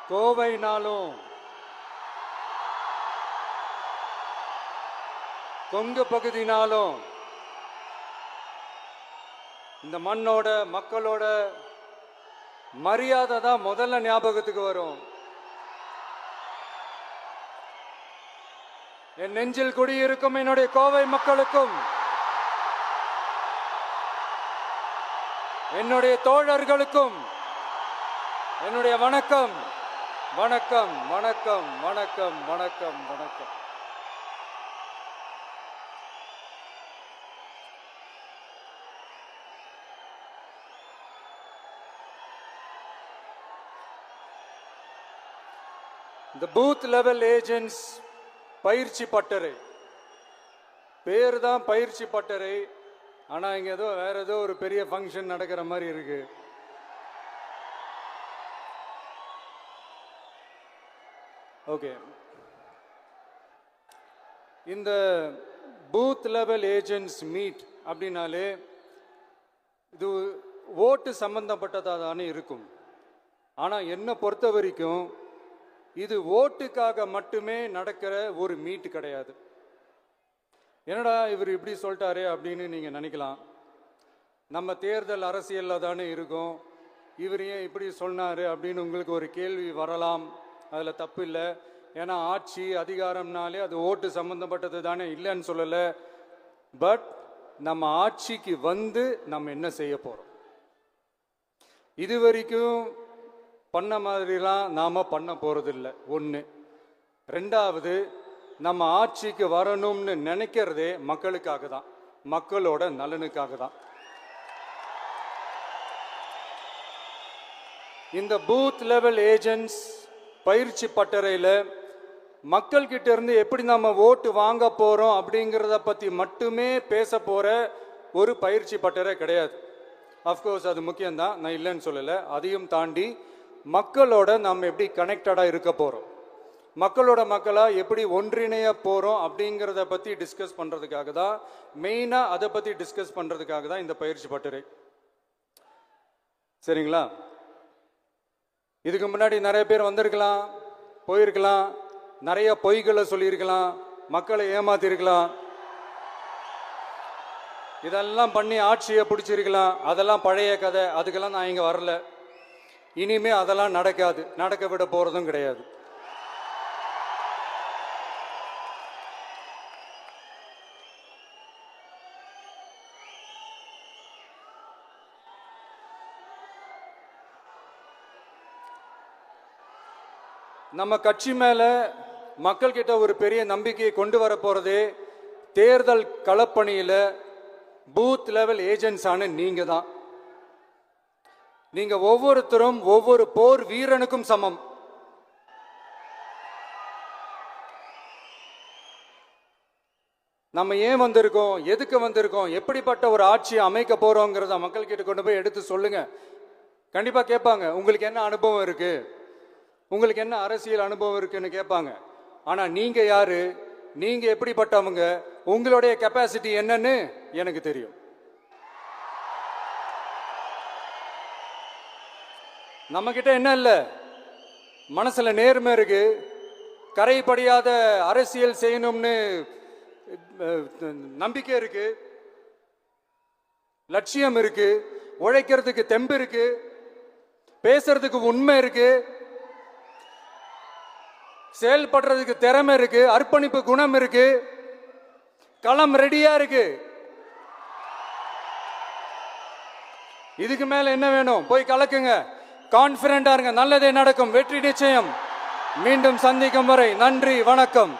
கோவைனாலும் கொங்கு பகுதினாலும் இந்த மண்ணோட மக்களோட மரியாதை தான் முதல்ல ஞாபகத்துக்கு வரும். என் நெஞ்சில் குடியிருக்கும் என்னுடைய கோவை மக்களுக்கும் என்னுடைய தோழர்களுக்கும் என்னுடைய வணக்கம் வணக்கம் வணக்கம் வணக்கம் வணக்கம் வணக்கம். இந்த பூத் லெவல் ஏஜென்ட்ஸ் பயிற்சி பட்டறை பேர் தான் பயிற்சி பட்டறை. ஆனால் இங்கே ஏதோ வேற ஏதோ ஒரு பெரிய ஃபங்க்ஷன் நடக்கிற மாதிரி இருக்கு. ஓகே, இந்த பூத் லெவல் ஏஜென்ட்ஸ் மீட் அப்படின்னாலே இது ஓட்டு சம்பந்தப்பட்டதாக தானே இருக்கும். ஆனால் என்னை பொறுத்த வரைக்கும் இது ஓட்டுக்காக மட்டுமே நடக்கிற ஒரு மீட் கிடையாது. என்னடா இவர் இப்படி சொல்லிட்டாரு அப்படின்னு நீங்கள் நினைக்கலாம். நம்ம தேர்தல் அரசியலில் தானே இருக்கோம், இவர் ஏன் இப்படி சொன்னார் அப்படின்னு உங்களுக்கு ஒரு கேள்வி வரலாம். அதில் தப்பு இல்லை. ஏன்னா ஆட்சி அதிகாரம்னாலே அது ஓட்டு சம்மந்தப்பட்டது தானே, இல்லைன்னு சொல்லலை. பட் நம்ம ஆட்சிக்கு வந்து நம்ம என்ன செய்ய போகிறோம், இது வரைக்கும் பண்ண மாதிரிலாம் நாம் பண்ண போகிறதில்லை. ஒன்று. ரெண்டாவது, நம்ம ஆட்சிக்கு வரணும்னு நினைக்கிறதே மக்களுக்காக தான், மக்களோட நலனுக்காக தான். இந்த பூத் லெவல் ஏஜென்ட்ஸ் பயிற்சி பட்டறையில் மக்கள்கிட்ட இருந்து எப்படி நம்ம ஓட்டு வாங்க போகிறோம் அப்படிங்கிறத பற்றி மட்டுமே பேச போகிற ஒரு பயிற்சி பட்டறை கிடையாது. அஃப்கோர்ஸ் அது முக்கியம்தான், நான் இல்லைன்னு சொல்லலை. அதையும் தாண்டி மக்களோட நம்ம எப்படி கனெக்டடாக இருக்க போகிறோம், மக்களோட மக்களாக எப்படி ஒன்றிணைய போகிறோம் அப்படிங்கிறத பற்றி டிஸ்கஸ் பண்ணுறதுக்காக தான், மெயினாக அதை பற்றி டிஸ்கஸ் பண்ணுறதுக்காக தான் இந்த பயிற்சி பட்டறை. சரிங்களா? இதுக்கு முன்னாடி நிறைய பேர் வந்திருக்கலாம், போயிருக்கலாம், நிறைய பொய்களை சொல்லியிருக்கலாம், மக்களை ஏமாத்திருக்கலாம், இதெல்லாம் பண்ணி ஆட்சியை பிடிச்சிருக்கலாம். அதெல்லாம் பழைய கதை, அதுக்கெல்லாம் நான் இங்கே வரல. இனிமே அதெல்லாம் நடக்காது, நடக்க விட போறதும் கிடையாது. நம்ம கட்சி மேல மக்கள் கிட்ட ஒரு பெரிய நம்பிக்கையை கொண்டு வர போறதே தேர்தல் களப்பணியில பூத் லெவல் ஏஜென்ட்ஸ் ஆன நீங்க தான். நீங்க ஒவ்வொருத்தரும் ஒவ்வொரு போர் வீரனுக்கும் சமம். நம்ம ஏன் வந்திருக்கோம், எதுக்கு வந்திருக்கோம், எப்படிப்பட்ட ஒரு ஆட்சியை அமைக்க போறோங்கிறத மக்கள் கிட்ட கொண்டு போய் எடுத்து சொல்லுங்க. கண்டிப்பா கேட்பாங்க, உங்களுக்கு என்ன அனுபவம் இருக்கு, உங்களுக்கு என்ன அரசியல் அனுபவம் இருக்குன்னு கேட்பாங்க. ஆனா நீங்க யாரு, நீங்க எப்படிப்பட்டவங்க, உங்களுடைய கெப்பாசிட்டி என்னன்னு எனக்கு தெரியும். நம்ம கிட்ட என்ன இல்லை, மனசுல நேர்மை இருக்கு, கரைப்படியாத அரசியல் செய்யணும்னு நம்பிக்கை இருக்கு, லட்சியம் இருக்கு, உழைக்கிறதுக்கு தெம்பு இருக்கு, பேசுறதுக்கு உண்மை இருக்கு, செயல்படுறதுக்கு திறமை இருக்கு, அர்ப்பணிப்பு குணம் இருக்கு, களம் ரெடியா இருக்கு. இதுக்கு மேல என்ன வேணும்? போய் கலக்குங்க, கான்பிடண்டா இருங்க, நல்லதே நடக்கும், வெற்றி நிச்சயம். மீண்டும் சந்திக்கும் வரை நன்றி, வணக்கம்.